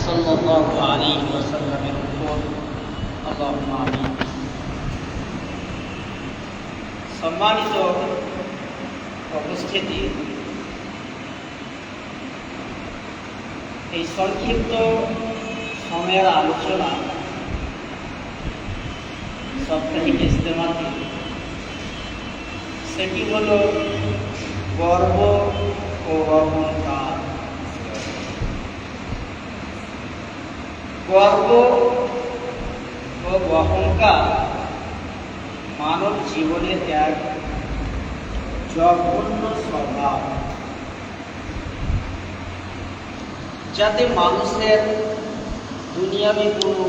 সাল্লাল্লাহু আলাইহি ওয়াসাল্লামের উপর আল্লাহুম্মা আমিন। সম্মানিত উপস্থিতি, এই সংক্ষিপ্ত সময়ের আলোচনা সাপ্তাহিক ইজতেমাতে, সেটি হল গর্ব ও অহংকার। গর্ব ও অহংকার মানব জীবনের এক জঘন্য স্বভাব, যাতে মানুষের দুনিয়াবি কোনো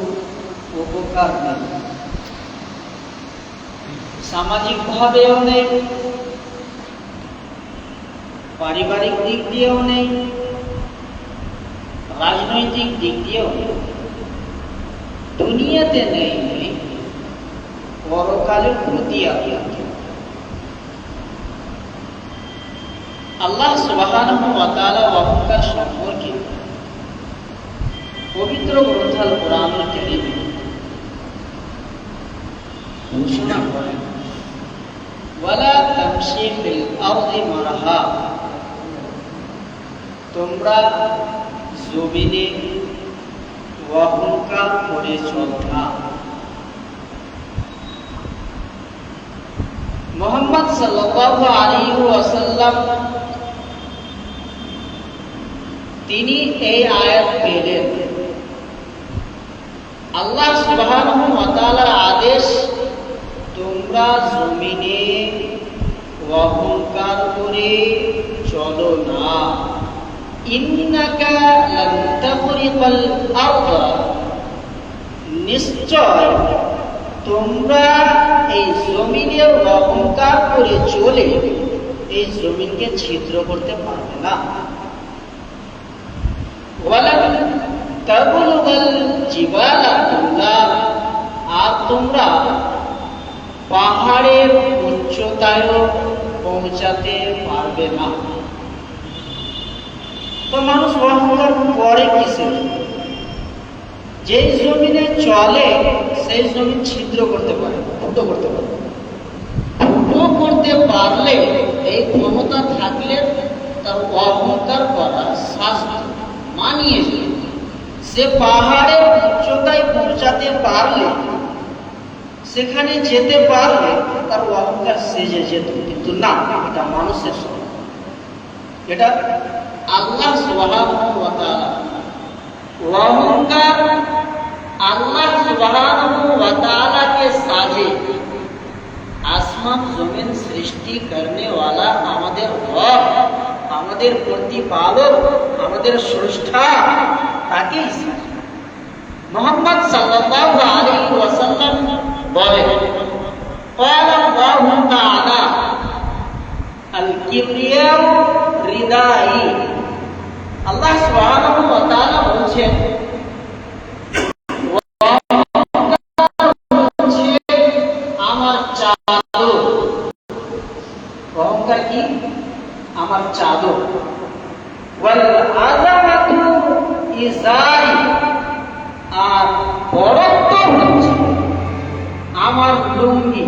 উপকার নেই, সামাজিকভাবেও নেই, পারিবারিক দিক দিয়েও নেই, রাজনৈতিক দিক দিয়েও নেই, দুনিয়াতে নেই, পরকালের প্রতি আল্লাহ সুবহানাহু ওয়া তাআলা অহংকার সম্পর্কে পবিত্র গ্রন্থ আল কোরআনুল কারীমে ঘোষণা করেন, ওয়ালা তামশি ফিল আরদি মারহা, তোমরা জমিনে অহংকার করে চলো না। মুহাম্মদ সাল্লাল্লাহু আলাইহি ওয়াসাল্লাম তিনি এই আয়াত পেলেন, আল্লাহ সুবহানাহু ওয়া তাআলার আদেশ, তোমরা জমিনে অহংকার করে চলো না। ইন্নাকা লান তাখরিকাল আরদ, নিশ্চয় তোমরা এই জমিনে অহংকার করে চলে এই জমিনকে ছিদ্র করতে পারবে না। ওয়ালান তাবলুগাল জিবালা তুলা, আর তোমরা পাহাড়ের উচ্চতায় পৌঁছাতে পারবে না। তো মানুষ অহংকার করে কিসের? যে জমিনে চলে সেই জমিন ছিদ্র করতে পারে, ফুটো করতে পারে। ফুটো করতে পারলে, এই ক্ষমতা থাকলে তার অহংকার করা শাস্ত্র মানিয়েছে। সে পাহাড়ের উচ্চতায় পৌঁছাতে পারলে, সেখানে যেতে পারলে তার অহংকার সেজে যেত, কিন্তু না, এটা মানুষের স্বভাব। এটা আল্লাহ সুবহানাহু ওয়া তাআলা অহংকার আল্লাহ সুবহানাহু ওয়া ताआला के साजे आसमान जमीन सृष्टि करने वाला আমাদের রব, আমাদের প্রতিপালক, আমাদের স্রষ্টা, তাকে মুহাম্মদ সাল্লাল্লাহু আলাইহি ওয়াসাল্লাম বলেন, قال الله تعالى الكبرياء ردائي, আল্লাহ সুবহানাহু ওয়া তাআলা বলছেন, অহংকার কি? আমার চাদর। ওয়াল আযামাতু ইজারি, আর বড়ত্ব হচ্ছে আমার লুঙ্গি।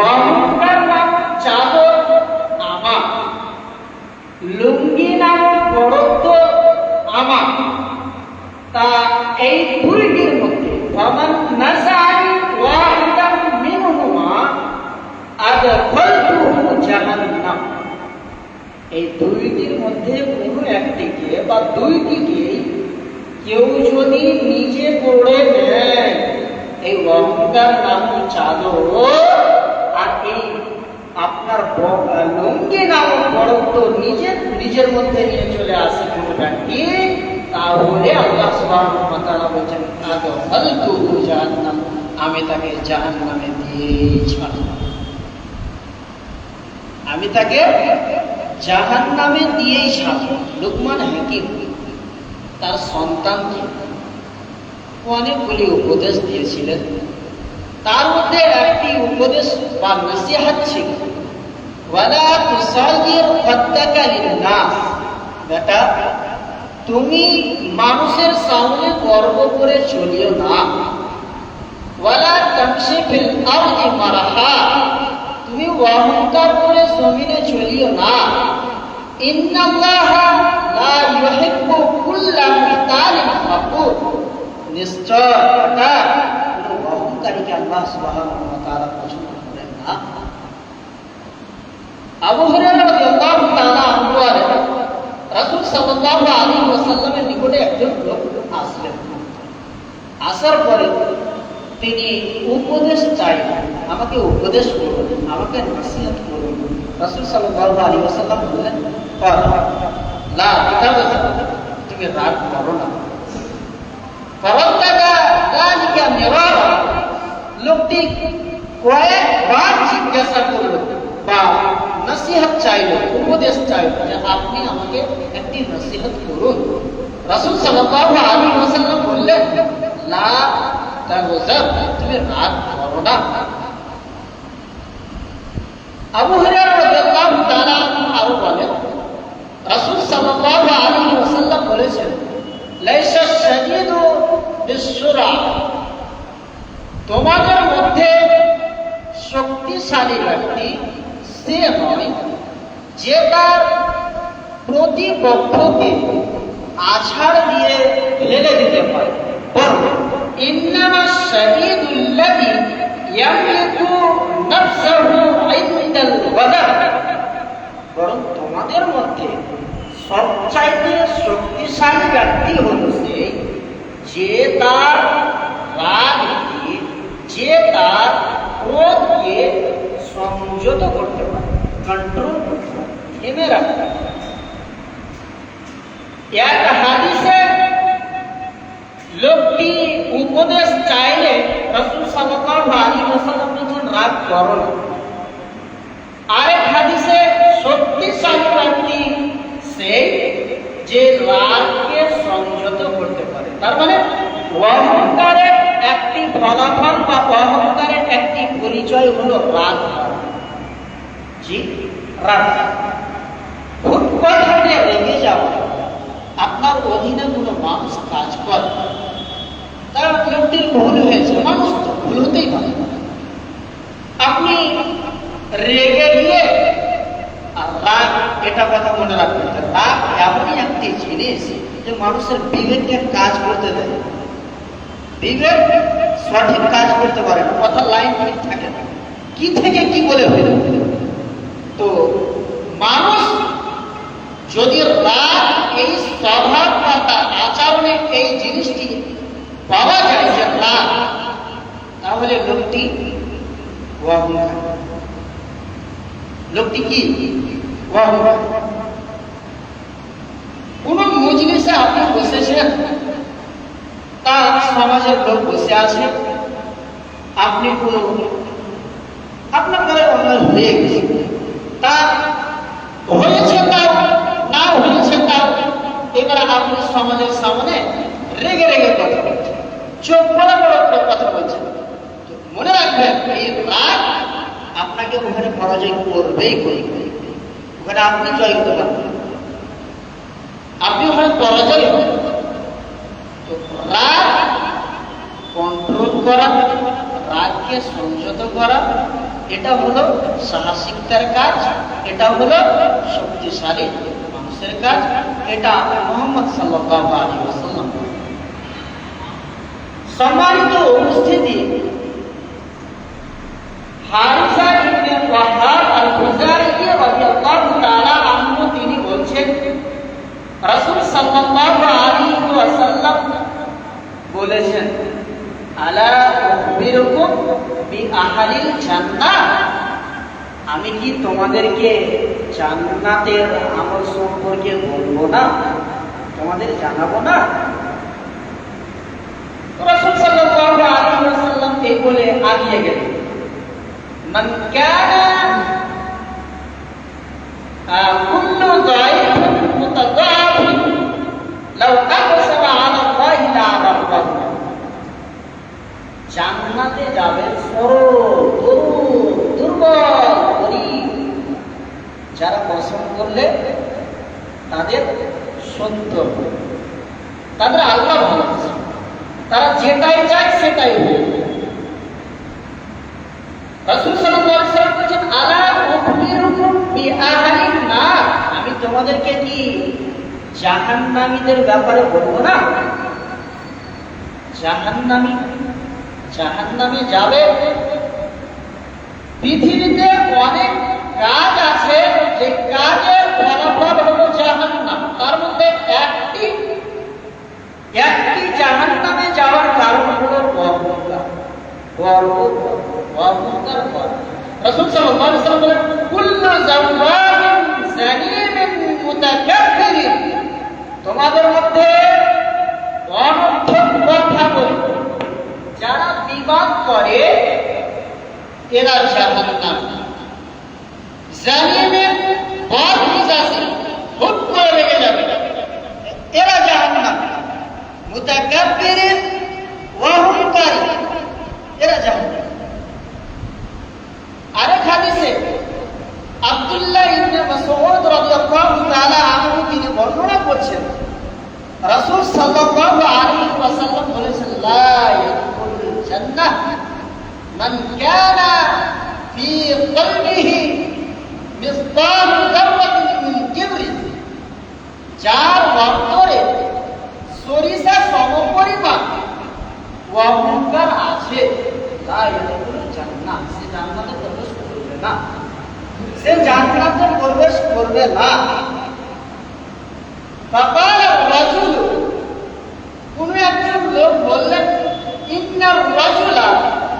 অহংকার নামক চাদর আমার, লুঙ্গি নামক বড়ত্ব আমার। তা এই দুইটির মধ্যে ফামান নাসানি ওয়াহিদান মিনহুমা আদখালতুহু জাহান্নাম, এই দুইটির মধ্যে কোনো একটিকে বা দুইটিকে কেউ যদি নিজে পড়ে নেয়, এই অহংকার নামক চাদর আর এই আপনার লুঙ্গি নামক বড়ত্ব নিজের মধ্যে নিয়ে চলে আসে কোনো ব্যক্তি, তাহলে আল্লাহ সুবহানাহু ওয়া তাআলা বলেছেন, আদখালতুহু জাহান্নাম, আমি তাকে জাহান্নামে দিয়েই ছাড়ব, আমি তাকে জাহান্নামে দিয়েই ছাড়ব। লুকমান হাকিম তার সন্তানকে অনেকগুলি উপদেশ দিয়েছিলেন, তার মধ্যে একটি উপদেশ বা নসিহত ছিল, ওয়ালা তুসাইয়ির খাদ্দাকা লিন-নাস, বেটা তুমি মানুষের সামনে গর্ব করে চলিও না। ওয়ালা তামশি ফিল আরদি মারহা, তুমি অহংকার করে জমিনে চলিও না। ইন্নাল্লাহা লা ইউহিব্বু কুল্লা মুখতালিন ফাখুর, নিশ্চয় কোনো অহংকারীকে আল্লাহ সুবহানাহু ওয়া তাআলা পছন্দ করেন না। আবু হুরায়রা রাদিয়াল্লাহু তাআলা আনহু বলেন, রাসূল সাল্লাল্লাহু আলাইহি ওয়াসাল্লামের নিকটে একজন লোক আসলেন। আসার পরে তিনি উপদেশ চাইলেন, আমাকে উপদেশ করুন, আমাকে নসিহত করুন। রাসূল সাল্লাল্লাহু আলাইহি ওয়াসাল্লাম বললেন, লা তাগযাব, তুমি রাগ করো না। ফারাদ্দাদা যালিকা মিরারা, লোকটি কয়েকবার জিজ্ঞাসা করলো বা নসিহত চাইলো, উপদেশ চাইলো যে আপনি আমাকে একটি নসিহত করুন। রাসূল সাল্লাল্লাহু আলাইহি ওয়াসাল্লাম বললেন, লা তাগযাব, তুমি রাগ করো না। আবু হুরায়রা রাদিয়াল্লাহু তাআলা আরো বলেন, রাসূল সাল্লাল্লাহু আলাইহি ওয়াসাল্লাম বলেছেন, লাইসা শাদীদু বিসসুরা, তোমাদের মধ্যে শক্তিশালী ব্যক্তি সে নয় যে তার প্রতিপক্ষকে আছাড় দিয়ে ফেলে দিতে পারে, বরং ইন্নামা শাদীদুল্লাযী ইয়ামলিকু নাফসাহু ইনদাল ওয়াজা, বরং তোমাদের মধ্যে সবচাইতে শক্তিশালী ব্যক্তি হল সে যে তার রাগকে, যে তার ক্রোধকে সংযত করতে পারে, কন্ট্রোল করতে পারে, থেমে রাখতে পারে। এক হাদিসে লোকটি উপদেশ চাইলে রাসূল সাল্লাল্লাহু আলাইহি ওয়াসাল্লাম বলেন, রাগ করো না। আরেক হাদিসে শক্তিশালী ব্যক্তি সেই যে রাগকে সংযত করতে পারে। তার মানে অহংকারের একটি ফলাফল বা অহংকারের একটি পরিচয় হলো রাগ। জি, রাগ। খুব কথাতে রেগে যাওয়া। আপনার অধীনে কোনো মানুষ কাজ করে, তার লোকটির ভুল হয়েছে, মানুষ তো ভুল হতেই পারে। আপনি রেগে গিয়ে, আর রাগ, এটা কথা মনে রাখবেন, রাগ এমনই একটি জিনিস যে মানুষের বিবেককে কাজ করতে দেয়। বিবেক সঠিক কাজ করতে পারে না, কথার লাইন ঠিক থাকে না, কি থেকে কি বলে হয়ে যাবে। তো মানুষ যদি রাগ, এই স্বভাব বা তার আচরণে এই জিনিসটি পাওয়া যায় যে রাগ, তাহলে লোকটি অহংকার। লোকটি কি অহংকার। কোন মজলিসে আপনি বসেছেন, তা সমাজের লোক বসে আছে, আপনি কোন আপনার দ্বারা অন্যায় হয়ে গেছে, তা হয়েছে তাও না হয়েছে তাও, এবার আপনি সমাজের সামনে রেগে রেগে কথা বলছেন, চোখ বড় বড় করে কথা বলছেন। মনে রাখবেন, এই রাগ আপনাকে ওখানে পরাজয় করবেই করবে। ওখানে আপনি জয় হতে পারবেন, আপনি ওখানে পরাজয় হবেন। তো রাগ কন্ট্রোল করা, রাগকে সংযত করা, এটা হলো সাহসিকতার কাজ, এটা হলো শক্তিশালী মানুষের কাজ। এটা মুহাম্মদ সাল্লাল্লাহু আলাইহি ওয়াসাল্লাম। সম্মানিত উপস্থিতি, হারিসা ইবনে ওয়াহাব আল-খুজাই রাদিয়াল্লাহু তাআলা আনহু তিনি বলছেন, রাসূল সাল্লাল্লাহু আলাইহি ওয়াসাল্লাম বলেছেন, আলা উখবিরুকুম বিআহলিল জান্নাহ, আমি কি তোমাদেরকে জান্নাতের আমল সম্পর্কে বলবো না, তোমাদের জানাবো না? রাসূল সাল্লাল্লাহু আলাইহি ওয়াসাল্লাম এই বলে আগিয়ে গেলেন, মান কানা কুল্লু দাইফিন মুতাদাফিন লাউ আকসামা আলা আল্লাহি লা আবাররাহু, জান্নাতে যাবেন সরল, দুর্বল, গরীব, যারা কসম করলে তাদের সত্য, তাদের আল্লাহ ভালোবাসে, তারা যেটাই চায় সেটাই হবে। রাসূল সাল্লাল্লাহু আলাইহি ওয়াসাল্লাম বলেছেন, আলা উখবিরুকুম বিআহলিন নার, আমি তোমাদেরকে কি জাহান্নামীদের ব্যাপারে বলবো না? জাহান্নামে যাবে। পৃথিবীতে অনেক কাজ আছে যে কাজের ফলাফল হলো জাহান্নাম। তার মধ্যে একটি জাহান্নামে যাওয়ার কারণ হলো অহংকার। রাসূল সাল্লাল্লাহু আলাইহি ওয়াসাল্লাম বলেন, কুল্লু যাওয়াবিন যানিমিন মুতাকাব্বিরিন, তোমাদের মধ্যে অনর্থক কথা বলে যারা বিবাদ করে এরা জাহান্নামী। জানিমের বদ মিজাজি, হুট করে রেগে যাবে, এরা জাহান্নামী। মুতাকাব্বিরিন, অহংকারী, এরা জাহান্নামী। আরেক হাদিসে আব্দুল্লাহ ইবনে মাসউদ রাদিয়াল্লাহু তাআলা আনহু তিনি বর্ণনা করছেন, রাসূল সাল্লাল্লাহু আলাইহি ওয়াসাল্লাম বলেছেন, লা ইয়াদখুলুল জান্নাহ মান কানা ফি কলবিহি মিসকাল যাররাতিন মিন কিবরি, যার অন্তরে সরিষা সমপরিমাণ অহংকার আছে, লা ইয়াদখুলুল জান্নাহ, সে জান্নাতে প্রবেশ করবে না, সে জান্নাতে প্রবেশ করবে না। ফাকাল রাজুল, কোন একজন লোক বললেন, ইন্নার রাজুলা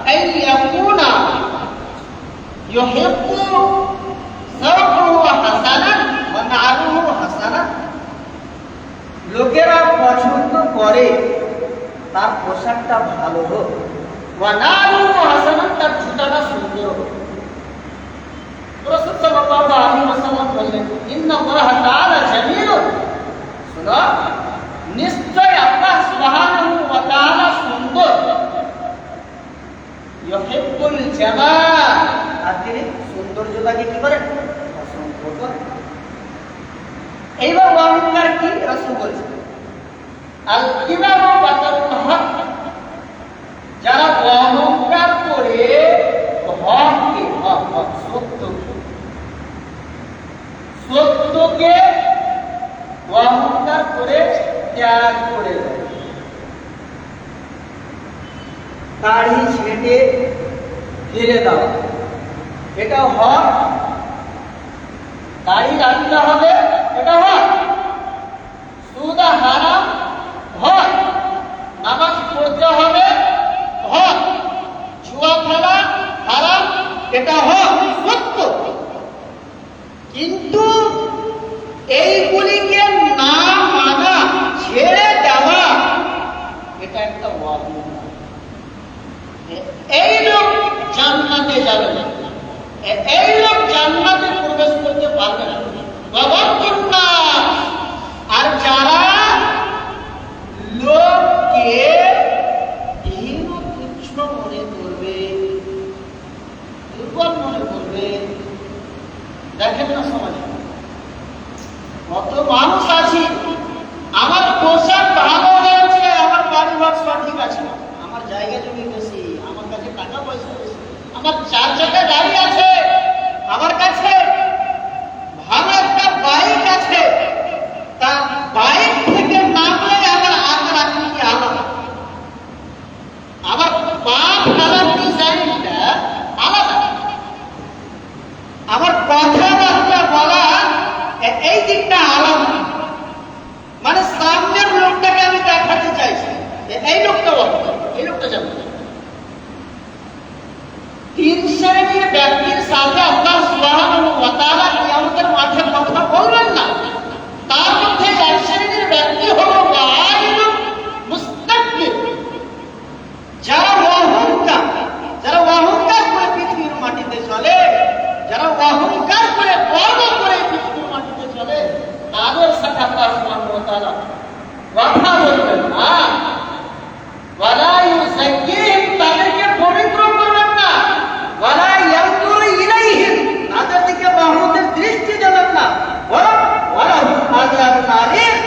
আই ইয়াকুনা ইউহিব্বু সাওকুহু হাসানান ওয়া না'লুহু হাসানান, লোকেরা পছন্দ করে তার পোশাকটা ভালো হোক, ওয়া না'লুহু হাসানান, তার জুতাটা সুন্দর হোক। রাসূল সাল্লাল্লাহু আলাইহি ওয়াসাল্লাম বললেন, ইন্নাল্লাহা তাআলা জামিলুন, শোনো, নিশ্চয় আল্লাহ সুবহানাহু ওয়া তাআলা সুন্দর, ইউহিব্বুল জামাল, আর তিনি সৌন্দর্যটাকে কি করেন? পছন্দ করেন। এইবার অহংকার কি? রাসূল বলেছেন, আল কিবারু বাতারুল হক, যারা অহংকার করে সত্যকে অহংকার করে ত্যাগ করে দেয়। দাড়ি ছেটে ফেলে দাও, এটা হক। দাড়ি রাখতে হবে, এটা হক। সুদ হারাম, হক। নামাজ পড়তে হবে, হক। জুয়া খেলা হারাম, এটা হক, সত্য। কিন্তু এইগুলিকে না মানা, ছেড়ে দেওয়া, এটা একটা অহংকার। এই লোক জান্নাতে যাবে না, এই লোক জান্নাতে প্রবেশ করতে পারবে না। আর যারা লোককে হীন তুচ্ছ মনে করবে, দুর্বল মনে করবে, দেখেন না সমাজে কত মানুষ আছে, আমার পোশাক ভালো হয়েছে, আমার বাড়ি ঘর সঠিক আছে, আমার জায়গা জমি বেশি, আমার কাছে টাকা পয়সা বেশি, আমার 4 চাকা গাড়ি আছে, আমার কাছে ভালো একটা বাইক আছে, তা বাইক থেকে নামলে আমার আকার আকৃতি আলাদা, আমার পা ফেলার ডিজাইনটা আলাদা, আমার কথাবার্তা বলা এই দিকটা আলাদা। মানে সামনের লোকটাকে আমি দেখাতে চাইছি, এই লোকটা বলো, এই লোকটা যাবে। 3 শ্রেণীর ব্যক্তির সাথে আল্লাহ সুবহানাহু ওয়া তাআলা কিয়ামতের মাঠে কথা বলবেন না। তার মধ্যে 1 শ্রেণীর ব্যক্তি হলো ওয়াইলুন মুস্তাকবির, যারা অহংকার করে পৃথিবীর মাটিতে চলে, যারা অহংকার করে গর্ব করে পৃথিবীর মাটিতে চলে, তাদের সাথে আল্লাহ সুবহানাহু ওয়া তাআলা কথা বলবেন না। ওয়ালা ইউযাক্কিহিম, তাদেরকে পবিত্র করবেন না। ওয়ালা ইয়ানজুরু ইলাইহিম, তাদের দিকে রহমতের দৃষ্টি দেবেন না। ওয়ালাহুম আযাবুন আলীম,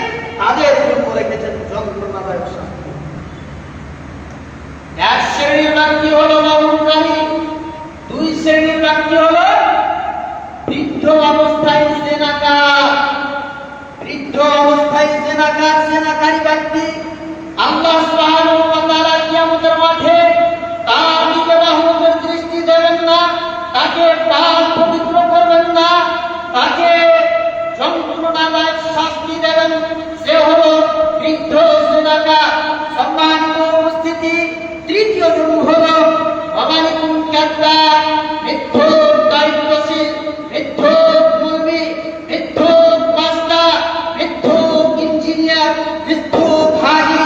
ডাক্তার, মিথ্যুক দায়িত্বশীল, মিথ্যুক মুরবি, মিথ্যুক মাস্টার, মিথ্যুক ইঞ্জিনিয়ার, মিথ্যুক হাজি,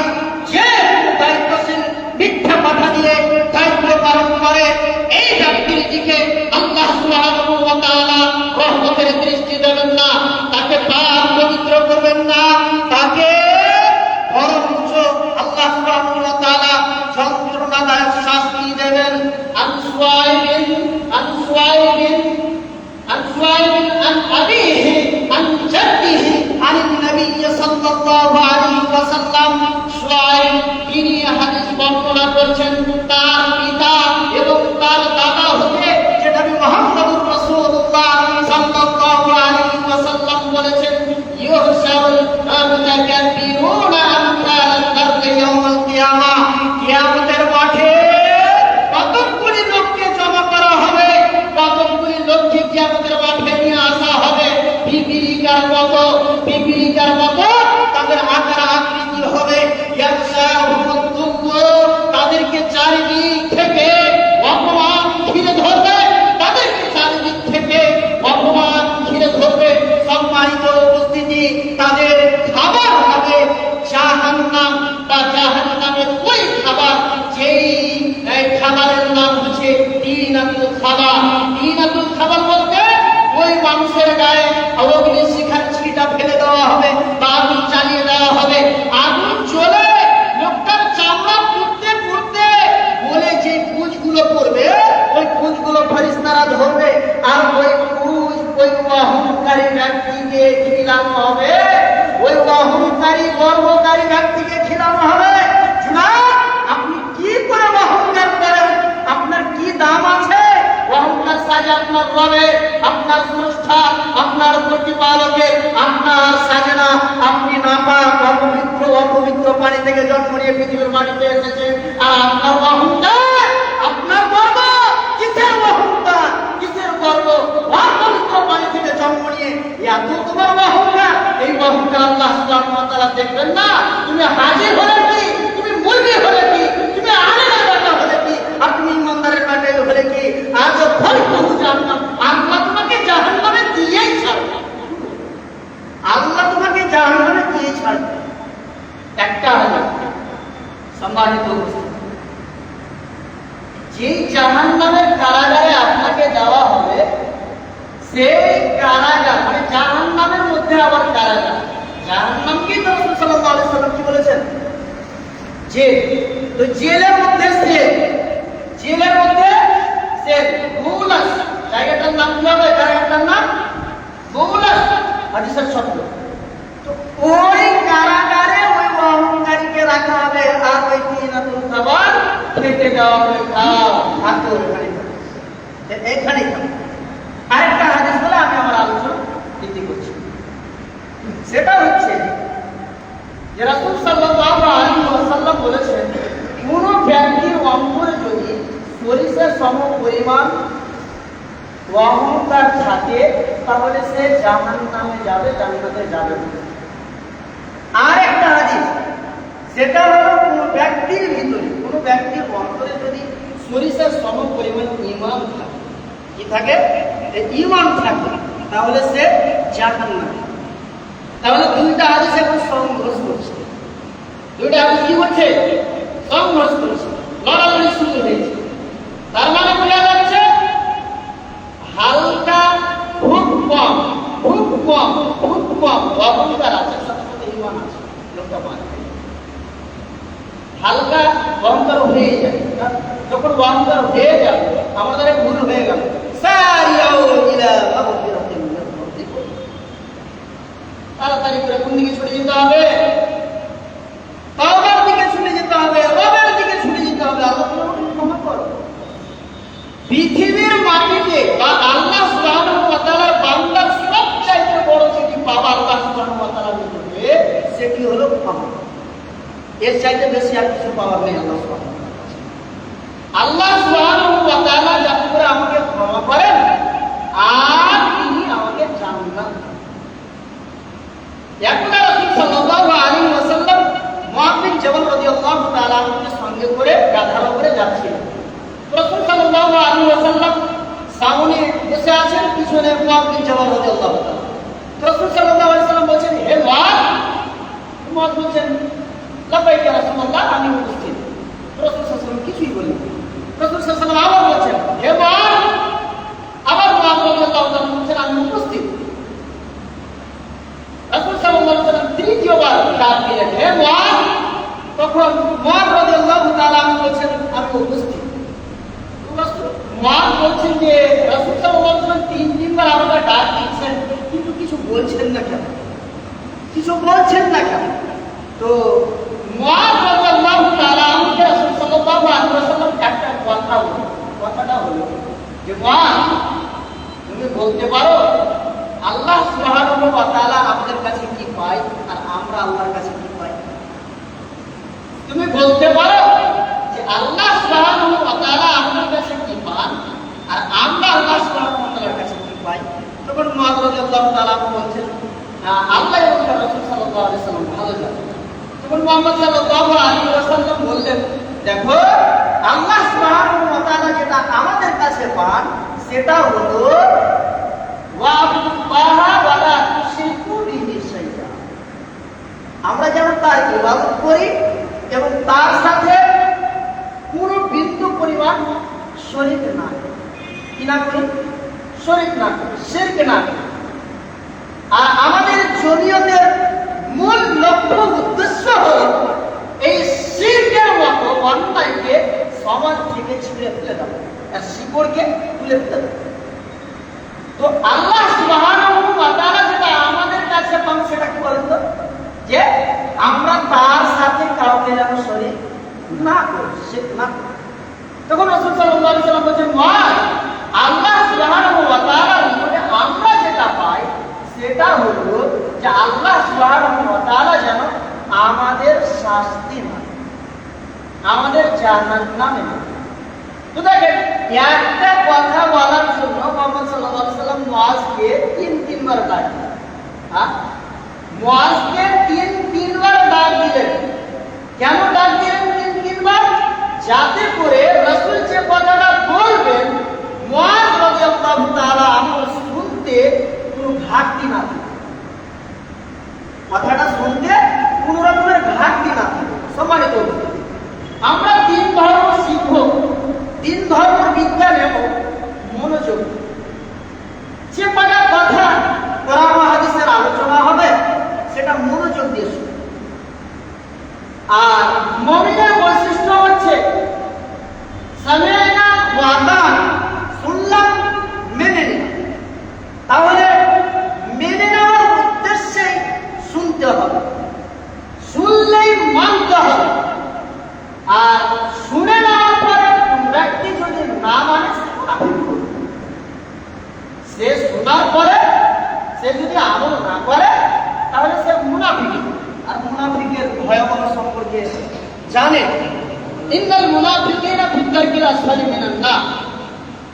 যে দায়িত্বশীল মিথ্যা কথা দিয়ে দায়িত্ব পালন করে, এই ব্যক্তির দিকে আল্লাহ সুবহানাহু ওয়া তাআলা রহমতের দৃষ্টি দেবেন না, তাকে পাক পবিত্র করবেন না, তাকে বরঞ্চ আল্লাহ সুবহানাহু ওয়া তাআলা যন্ত্রণাদায়ক শাস্তি দেবেন। আন সুয়াইবিন আন আবিহি আন জাদ্দিহি আন নবী সাল্লাল্লাহু আলাইহি ওয়াসাল্লাম, সুয়াইব তিনি হাদিস বর্ণনা করছেন তার পিতা এবং তার দাদা হতে যে নবী মুহাম্মদুর রাসূলুল্লাহ সাল্লাল্লাহু আলাইহি ওয়াসাল্লাম বলেছেন, ইউহশারুল মুতাকাব্বিরুনা আমসালাল আরদি ইয়াউমাল কিয়ামা, কিয়ামতের মাঠে কতগুলি লোককে জমা করা হবে, কতগুলি লোককে কিয়ামতের মাঠে নিয়ে আসা হবে, পিপিলিকার মতো তাদের আকার আকৃতি হবে, তাদেরকে চারিদিক থেকে অপমান ঘিরে ধরবে, সম্মানিত উপস্থিতি, তাদের খাবার হবে জাহান্নাম বা জাহান্নামের ওই খাবার, যেই খাবারের নাম হচ্ছে তিনাতুল খাবার বলতে ওই মানুষের গায়ে অগ্নি শিখার ছিটা ফেলে দেওয়া হবে বা আগুন জ্বালিয়ে দেওয়া হবে, আগুন জ্বলে লোকটার চামড়া পুড়তে বলে যে পুঁজগুলো পড়বে, ওই পুঁজগুলো ফেরেশতারা ধরবে, আর ওই পুঁজ ওই অহংকারী ব্যক্তিকে খিলানো হবে, ওই অহংকারী গর্বকারী ব্যক্তিকে খিলানো হবে। আপনি কি করে অহংকার করেন? আপনার কি দাম আছে? অহংকার সাজে আপনার রবে, আপনার স্রষ্টা, আপনার প্রতিপালকের, আপনার সাজে না। আপনি নাপাক অপবিত্র পানি থেকে জন্ম নিয়ে পৃথিবীর মাটিতে এসেছেন, আর আপনার অহংকার, আপনার গর্ব, কিসের অহংকার, কিসের গর্ব? অপবিত্র পানি থেকে জন্ম নিয়ে এত তোমার অহংকার, এই অহংকার আল্লাহ সুবহানাহু ওয়া তাআলা দেখবেন না। তুমি হাজির হলে কি, তুমি মুরগি হলে কি, তুমি আলেমের বেটা হলে কি, আর তুমি ইমানদারের বেটা হলে কি, আজ ফল জাহান্নাম। আল্লাহ তোমাকে জাহান্নামে দিয়েই ছাড়বে, আল্লাহ তোমাকে জাহান্নামে দিয়ে ছাড়বে। একটা সম্মানিত যেই জাহান্নামের কারাগারে আপনাকে দেওয়া হবে, সেই কারাগার মানে জাহান্নামের মধ্যে আবার কারাগার, জাহান্নামকে তো রাসূল সাল্লাল্লাহু আলাইহি ওয়াসাল্লাম কি বলেছেন? জেল। তো জেলের মধ্যে বুলাস, জায়গাটার নাম কি হবে? জায়গাটার নাম বুলাস, হাদিসের শব্দ। তো ওই কারাগারে ওই অহংকারীকে রাখা হবে, আর ওই তিনাতুল খাবার খেতে দেওয়া হবে। এখানেই আরেকটা হাদিস বলে আমি আমার আলোচনা বৃদ্ধি করছি। সেটা হচ্ছে যে রাসূল সাল্লাল্লাহু আলাইহি ওয়াসাল্লাম বলেছেন, কোন ব্যক্তির অন্তরে যদি সরিষার সম পরিমাণ অহংকার থাকে, তাহলে সে জাহান্নামে যাবে, জান্নাতে যাবে না। আর একটা হাদিস, সেটা হলো কোন ব্যক্তির ভিতরে, কোন ব্যক্তির অন্তরে যদি সরিষার সম পরিমাণ ঈমান থাকে, কি থাকে? ঈমান থাকে, তাহলে সে জাহান্নামে। তাহলে দুইটা হাদিস এখন সংঘর্ষ করছে, দুইটা হাদিস কি হচ্ছে? সংঘর্ষ করছে, লড়ালড়ি শুরু হয়েছে। তার মানে বোঝা যাচ্ছে হালকা খুব কম অহংকার আছে, সাথে সাথে ঈমান আছে, লোকটা মানে হালকা অহংকার হয়ে যায়। যখন অহংকার হয়ে যাবে, আমাদের ভুল হয়ে গেল, তাড়াতাড়ি করে কোন দিকে ছুটে যেতে হবে? তওবার দিকে ছুটে যেতে হবে, রবের দিকে ছুটে যেতে হবে। আল্লাহ ক্ষমা করো। পৃথিবীর মাটিতে বা আল্লাহ সুবহানাহু ওয়া তাআলার বান্দার সবচাইতে বড় যেটি পাওয়া আল্লাহ সুবহানাহু ওয়া তাআলার নিকটে, সেটি হলো ক্ষমা। এর চাইতে বেশি আর কিছু পাওয়ার নেই আল্লাহ সুবহানাহু ওয়া তাআলা। আল্লাহ সুবহানাহু ওয়া তাআলা যাতে করে আমাকে ক্ষমা করেন, আর তিনি আমাকে জান্নাত দেন। একবার রাসূল সাল্লাল্লাহু আলাইহি ওয়াসাল্লাম মুআয বিন জাবাল রাদিয়াল্লাহু তাআলা আনহুকে সঙ্গে করে গাধার উপরে যাচ্ছিলেন। রাসূল সাল্লাল্লাহু আলাইহি ওয়াসাল্লাম শুনে মুআয বিন জাবাল রাদিয়াল্লাহু তাআলা রাসূল সাল্লাল্লাহু আলাইহি ওয়াসাল্লাম বলেন, হে মুআয। মুআয বলেন, লাব্বাইক ইয়া রাসূলুল্লাহ, আমি উপস্থিত। রাসূল সাল্লাল্লাহু আলাইহি ওয়াসাল্লাম কিছুই বলেন। রাসূল সাল্লাল্লাহু আলাইহি ওয়াসাল্লাম আবার বলেন, হে মুআয। আবার মুআয রাদিয়াল্লাহু তাআলা বলেন, আমি উপস্থিত। রাসূল সাল্লাল্লাহু আলাইহি ওয়াসাল্লাম তৃতীয়বার ডাক দিলেন, হে মুআয। তখন মুআয রাদিয়াল্লাহু তাআলা বলেন, আমি উপস্থিত। মুআয বলছেন যে রাসূল সাল্লাল্লাহু আলাইহি ওয়াসাল্লাম তিনবার আমাকে ডাক দিচ্ছেন, কিন্তু কিছু বলছেন না কেন? কিছু বলছেন না কেন? তো মুআয রাদিয়াল্লাহু তাআলা আমাকে রাসূল সাল্লাল্লাহু আলাইহি ওয়াসাল্লাম একটা কথা বললেন। কথাটা হলো যে মুআয, তুমি বলতে পারো আল্লাহ সুবহানাহু ওয়া তাআলা আমাদের কাছে কি পায় আর আমরা আল্লাহর কাছে কি পাই? তুমি বলতে পারো যে আল্লাহ সুবহানাহু ওয়া তাআলা আমাদের কাছে কি পান আর আমরা আল্লাহ সুবহানাহু ওয়া তাআলার কাছে কি পাই? তখন মুআয রাদিয়াল্লাহু তাআলা বলছেন, আল্লাহ এবং তার রাসূল সাল্লাল্লাহু আলাইহি ওয়াসাল্লাম ভালো জানেন। তখন মুহাম্মদ সাল্লাল্লাহু আলাইহি ওয়াসাল্লাম বললেন, দেখো, আল্লাহ সুবহানাহু ওয়া তাআলা যেটা আমাদের কাছে পান সেটা হলো ওয়া'বুদুল্লাহা ওয়া লা তুশরিকু বিহি শাইআ। আমরা যেন তার ইবাদত করি এবং তার সাথে কোনো বিন্দু পরিমাণ শরীক না করি। কি না করি? শরীক না করি, শিরক না করি। আর আমাদের শরীয়তের মূল লক্ষ্য উদ্দেশ্য হল এই শিরকের মতো অন্যায়কে সমাজ থেকে ছিঁড়ে ফেলে দেওয়া আর শিকড়কে তুলে ফেলে দেওয়া। তো আল্লাহ সুবহানাহু ওয়া তাআলা যেটা আমাদের কাছে পান সেটা কি বলেন তো? যে আমরা তার সাথে কাউকে যেন শরীক না করি, শিরক না করি। তখন রাসূল সাল্লাল্লাহু আলাইহি ওয়াসাল্লাম বলেন, মুআয, আল্লাহ সুবহানাহু ওয়া তাআলার নিকটে আমরা যেটা পাই সেটা হলো যে আল্লাহ সুবহানাহু ওয়া তাআলা যেন আমাদের শাস্তি না, আমাদের জাহান্নামে না। তো দেখেন, একটা কথা বলার জন্য মুহাম্মদ সাল্লাল্লাহু আলাইহি ওয়াসাল্লাম মুআযকে তিনবার ডাক দিলেন। মুআযকে তিনবার ডাক দিলেন। কেন ডাক দিলেন তিনবার? যাতে করে রাসূল যে কথাটা বলবেন মুআয রাদিয়াল্লাহু তাআলা আমার শুনতে কোনো ঘাটতি না থাকে, কথাটা শুনতে কোনো রকমের ঘাটতি না থাকে। সম্মানিত, আমরা তিন ধর্ম শিখব, তিন ধর্ম বিদ্যা নেব মনোযোগ। যে কটা কথা কোরআন ও হাদিসের আলোচনা হবে সেটা মনোযোগ দিয়ে শুনব। আর মুমিনের বৈশিষ্ট্য হচ্ছে সামি'না ওয়া আতা'না, শুনলাম মেনে নিলাম। তাহলে মেনে নেওয়ার উদ্দেশ্যেই শুনতে হবে, শুনলেই মানতে হবে। আর শুনে নেওয়ার পরে কোন ব্যক্তি যদি না মানে সে শোনার পরে সে যদি আমল না করে তাহলে সে মুনাফিক। আর মুনাফিকের ভয়াবহ সম্পর্কে জানেন, ইন্নাল মুনাফিকিনা ফি দারকিল আসফালি মিনান নার,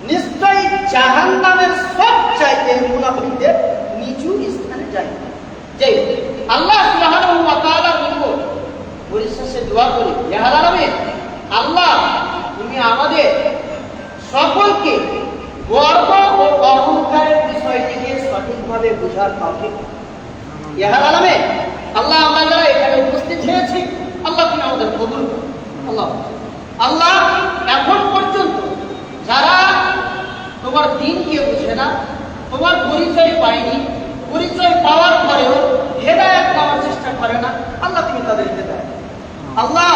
নিশ্চয়ই জাহান্নামের সবচাইতে মুনাফিকদের নিচু স্থানে যায়। যে আল্লাহ সুবহানাহু ওয়া তাআলার নিকট পরিশেষে দোয়া করি, ইয়া আলামিন, আল্লাহ তুমি আমাদের সকলকে গর্ব ও অহংকারের বিষয়টিকে সঠিকভাবে বোঝার তৌফিক দাও। ইয়া আলামিন, আল্লাহ আমরা যারা এখানে উপস্থিত হয়েছি আল্লাহ তুমি আমাদের কবুল করো। আল্লাহ এখন পর্যন্ত যারা তোমার দ্বীনকে বুঝে না, তোমার পরিচয় পায়নি, পরিচয় পাওয়ার পরেও হেদায়েত পাওয়ার চেষ্টা করে না, আল্লাহ তুমি তাদের হেদায়েত। আল্লাহ